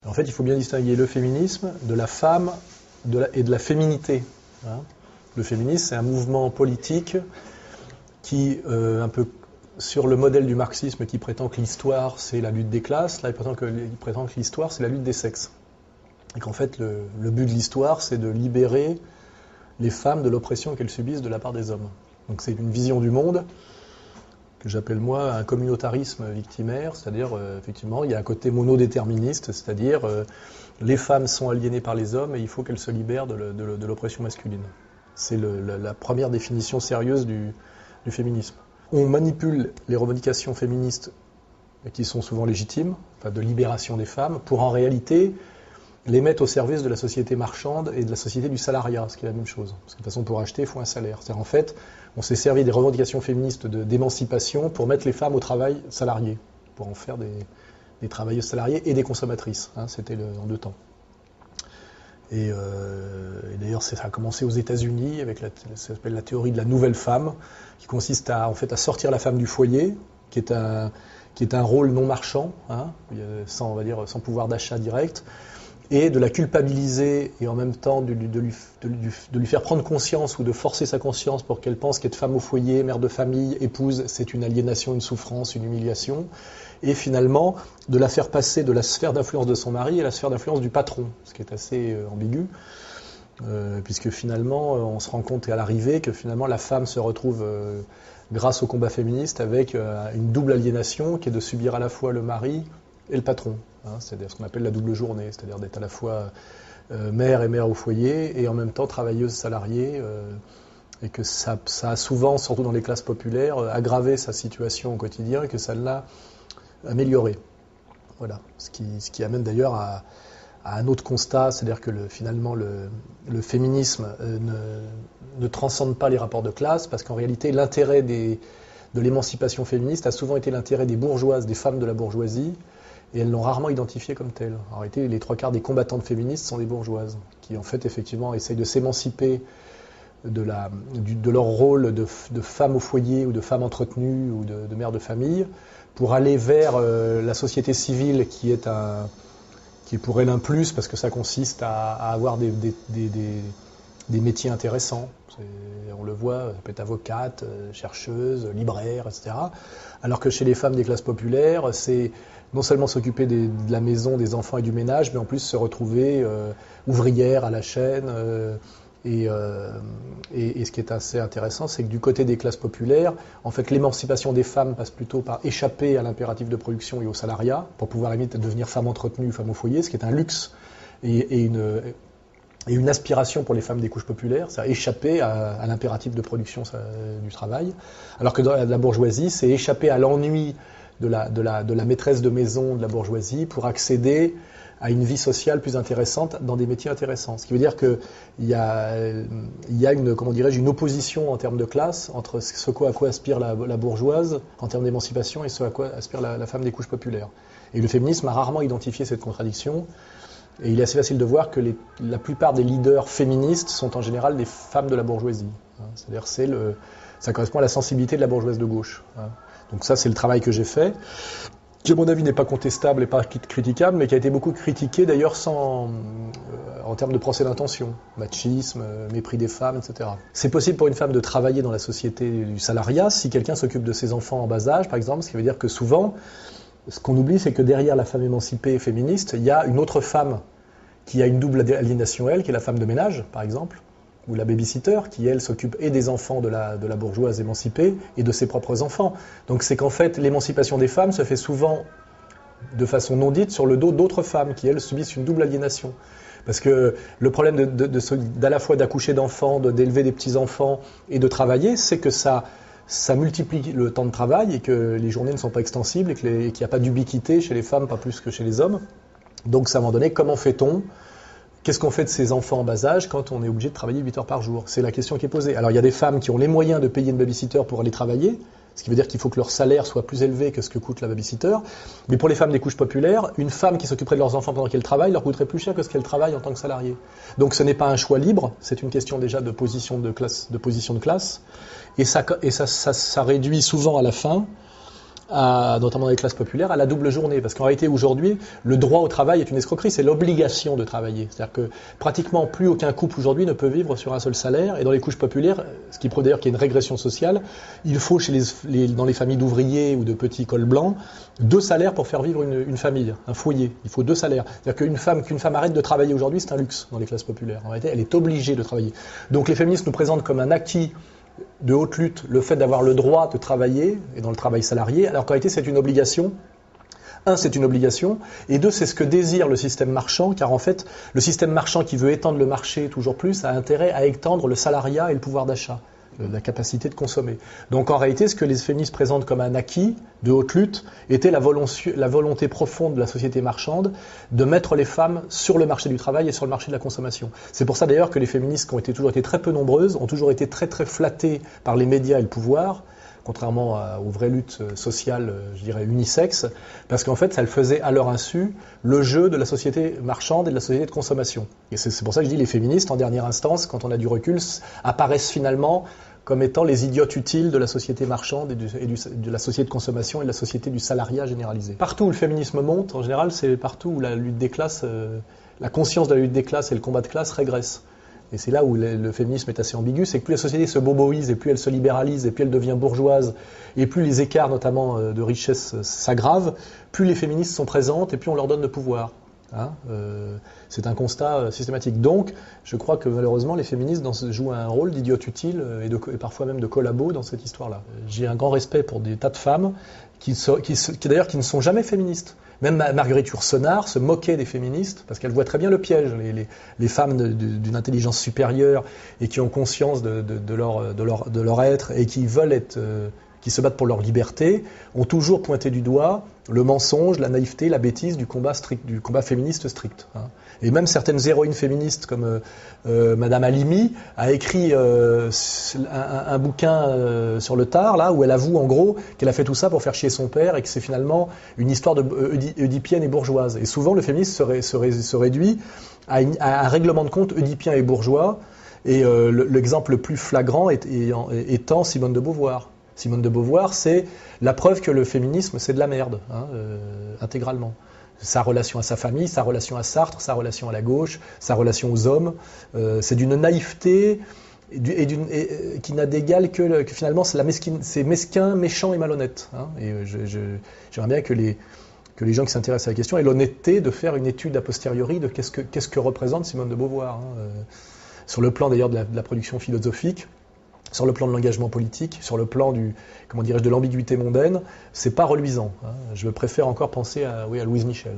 En fait, il faut bien distinguer le féminisme de la femme et de la féminité. Hein. Le féminisme, c'est un mouvement politique qui, un peu sur le modèle du marxisme, qui prétend que l'histoire, c'est la lutte des classes, là, il prétend que l'histoire, c'est la lutte des sexes. Et qu'en fait, le but de l'histoire, c'est de libérer les femmes de l'oppression qu'elles subissent de la part des hommes. Donc c'est une vision du monde que j'appelle moi un communautarisme victimaire, c'est-à-dire effectivement il y a un côté monodéterministe, c'est-à-dire les femmes sont aliénées par les hommes et il faut qu'elles se libèrent de l'oppression masculine. C'est la première définition sérieuse du féminisme. On manipule les revendications féministes qui sont souvent légitimes, enfin de libération des femmes, pour en réalité les mettre au service de la société marchande et de la société du salariat, ce qui est la même chose. Parce que de toute façon, pour acheter, il faut un salaire. C'est-à-dire, en fait, on s'est servi des revendications féministes d'émancipation pour mettre les femmes au travail salarié, pour en faire des travailleuses salariées et des consommatrices. Hein, c'était en deux temps. Et d'ailleurs, ça a commencé aux États-Unis avec ça s'appelle la théorie de la nouvelle femme, qui consiste à sortir la femme du foyer, qui est un rôle non marchand, hein, sans pouvoir d'achat direct, et de la culpabiliser et en même temps de lui faire prendre conscience ou de forcer sa conscience pour qu'elle pense qu'être femme au foyer, mère de famille, épouse, c'est une aliénation, une souffrance, une humiliation, et finalement de la faire passer de la sphère d'influence de son mari à la sphère d'influence du patron, ce qui est assez ambigu, puisque finalement on se rend compte à l'arrivée que finalement la femme se retrouve grâce au combat féministe avec une double aliénation qui est de subir à la fois le mari et le patron. Hein, c'est-à-dire ce qu'on appelle la double journée, c'est-à-dire d'être à la fois mère et mère au foyer et en même temps travailleuse salariée, et que ça a souvent, surtout dans les classes populaires, aggravé sa situation au quotidien et que ça l'a améliorée. Voilà. Ce qui amène d'ailleurs à un autre constat, c'est-à-dire que finalement le féminisme ne transcende pas les rapports de classe, parce qu'en réalité l'intérêt de l'émancipation féministe a souvent été l'intérêt des bourgeoises, des femmes de la bourgeoisie, et elles l'ont rarement identifié comme telle. En réalité, les trois quarts des combattantes féministes sont des bourgeoises, qui en fait effectivement essayent de s'émanciper de leur rôle de femme au foyer ou de femme entretenue ou de mère de famille, pour aller vers la société civile qui est pour elle un plus, parce que ça consiste à avoir des métiers intéressants. On le voit, ça peut être avocate, chercheuse, libraire, etc. Alors que chez les femmes des classes populaires, c'est non seulement s'occuper de la maison, des enfants et du ménage, mais en plus se retrouver ouvrière à la chaîne. Et ce qui est assez intéressant, c'est que du côté des classes populaires, en fait, l'émancipation des femmes passe plutôt par échapper à l'impératif de production et au salariat, pour pouvoir à la limite devenir femme entretenue, femme au foyer, ce qui est un luxe et une aspiration pour les femmes des couches populaires, c'est échapper à l'impératif de production du travail, alors que dans la bourgeoisie, c'est échapper à l'ennui de la maîtresse de maison de la bourgeoisie pour accéder à une vie sociale plus intéressante dans des métiers intéressants. Ce qui veut dire qu'il y a une opposition en termes de classe entre ce à quoi aspire la bourgeoise en termes d'émancipation et ce à quoi aspire la femme des couches populaires. Et le féminisme a rarement identifié cette contradiction. Et il est assez facile de voir que la plupart des leaders féministes sont en général des femmes de la bourgeoisie. C'est-à-dire ça correspond à la sensibilité de la bourgeoise de gauche. Donc ça, c'est le travail que j'ai fait, qui à mon avis n'est pas contestable et pas critiquable, mais qui a été beaucoup critiqué d'ailleurs en termes de procès d'intention, machisme, mépris des femmes, etc. C'est possible pour une femme de travailler dans la société du salariat si quelqu'un s'occupe de ses enfants en bas âge, par exemple, ce qui veut dire que souvent, ce qu'on oublie, c'est que derrière la femme émancipée féministe, il y a une autre femme qui a une double aliénation, elle, qui est la femme de ménage, par exemple, ou la babysitter, qui, elle, s'occupe et des enfants de la bourgeoise émancipée et de ses propres enfants. Donc c'est qu'en fait, l'émancipation des femmes se fait souvent de façon non dite sur le dos d'autres femmes qui, elles, subissent une double aliénation. Parce que le problème d'à la fois d'accoucher d'enfants, d'élever des petits-enfants et de travailler, c'est que ça multiplie le temps de travail et que les journées ne sont pas extensibles et qu'il n'y a pas d'ubiquité chez les femmes, pas plus que chez les hommes. Donc, à un moment donné, comment fait-on ? Qu'est-ce qu'on fait de ces enfants en bas âge quand on est obligé de travailler 8 heures par jour ? C'est la question qui est posée. Alors, il y a des femmes qui ont les moyens de payer une babysitter pour aller travailler, ce qui veut dire qu'il faut que leur salaire soit plus élevé que ce que coûte la babysitter. Mais pour les femmes des couches populaires, une femme qui s'occuperait de leurs enfants pendant qu'elle travaille leur coûterait plus cher que ce qu'elle travaille en tant que salariée. Donc, ce n'est pas un choix libre, c'est une question déjà de position de classe. Et ça réduit souvent à la fin notamment dans les classes populaires, à la double journée. Parce qu'en réalité, aujourd'hui, le droit au travail est une escroquerie, c'est l'obligation de travailler. C'est-à-dire que pratiquement plus aucun couple aujourd'hui ne peut vivre sur un seul salaire. Et dans les couches populaires, ce qui prouve d'ailleurs qu'il y a une régression sociale, il faut dans les familles d'ouvriers ou de petits cols blancs, 2 salaires pour faire vivre une famille, un foyer. Il faut 2 salaires. C'est-à-dire qu'une femme arrête de travailler aujourd'hui, c'est un luxe dans les classes populaires. En réalité, elle est obligée de travailler. Donc les féministes nous présentent comme un acquis de haute lutte le fait d'avoir le droit de travailler, et dans le travail salarié, alors qu'en réalité c'est une obligation. Un, c'est une obligation, et deux, c'est ce que désire le système marchand, car en fait, le système marchand qui veut étendre le marché toujours plus a intérêt à étendre le salariat et le pouvoir d'achat, la capacité de consommer. Donc en réalité, ce que les féministes présentent comme un acquis de haute lutte était la volonté profonde de la société marchande de mettre les femmes sur le marché du travail et sur le marché de la consommation. C'est pour ça d'ailleurs que les féministes, qui ont toujours été très peu nombreuses, ont toujours été très très flattées par les médias et le pouvoir, contrairement aux vraies luttes sociales, je dirais, unisexes, parce qu'en fait, elles faisaient à leur insu le jeu de la société marchande et de la société de consommation. Et c'est pour ça que je dis les féministes, en dernière instance, quand on a du recul, apparaissent finalement comme étant les idiotes utiles de la société marchande et de la société de consommation et de la société du salariat généralisé. Partout où le féminisme monte, en général, c'est partout où la lutte des classes, la conscience de la lutte des classes et le combat de classe régresse. Et c'est là où le féminisme est assez ambigu, c'est que plus la société se boboise et plus elle se libéralise et plus elle devient bourgeoise et plus les écarts notamment de richesse s'aggravent, plus les féministes sont présentes et plus on leur donne le pouvoir. C'est un constat systématique. Donc, je crois que malheureusement, les féministes jouent un rôle d'idiote utile et parfois même de collabo dans cette histoire-là. J'ai un grand respect pour des tas de femmes qui ne sont jamais féministes. Même Marguerite Yourcenar se moquait des féministes parce qu'elle voit très bien le piège. Les femmes d'une intelligence supérieure et qui ont conscience de leur être et qui veulent être, qui se battent pour leur liberté, ont toujours pointé du doigt le mensonge, la naïveté, la bêtise du combat féministe strict. Et même certaines héroïnes féministes comme Madame Halimi a écrit un bouquin sur le tard, là, où elle avoue en gros qu'elle a fait tout ça pour faire chier son père et que c'est finalement une histoire oedipienne et bourgeoise. Et souvent le féminisme se réduit à un règlement de compte oedipien et bourgeois, et l'exemple le plus flagrant étant Simone de Beauvoir. Simone de Beauvoir, c'est la preuve que le féminisme, c'est de la merde, intégralement. Sa relation à sa famille, sa relation à Sartre, sa relation à la gauche, sa relation aux hommes, c'est d'une naïveté qui n'a d'égal que finalement c'est mesquin, méchant et malhonnête. Et j'aimerais bien que les gens qui s'intéressent à la question aient l'honnêteté de faire une étude a posteriori de qu'est-ce que représente Simone de Beauvoir. Sur le plan d'ailleurs de la production philosophique, sur le plan de l'engagement politique, sur le plan de l'ambiguïté mondaine, c'est pas reluisant. Je préfère encore penser à Louise Michel.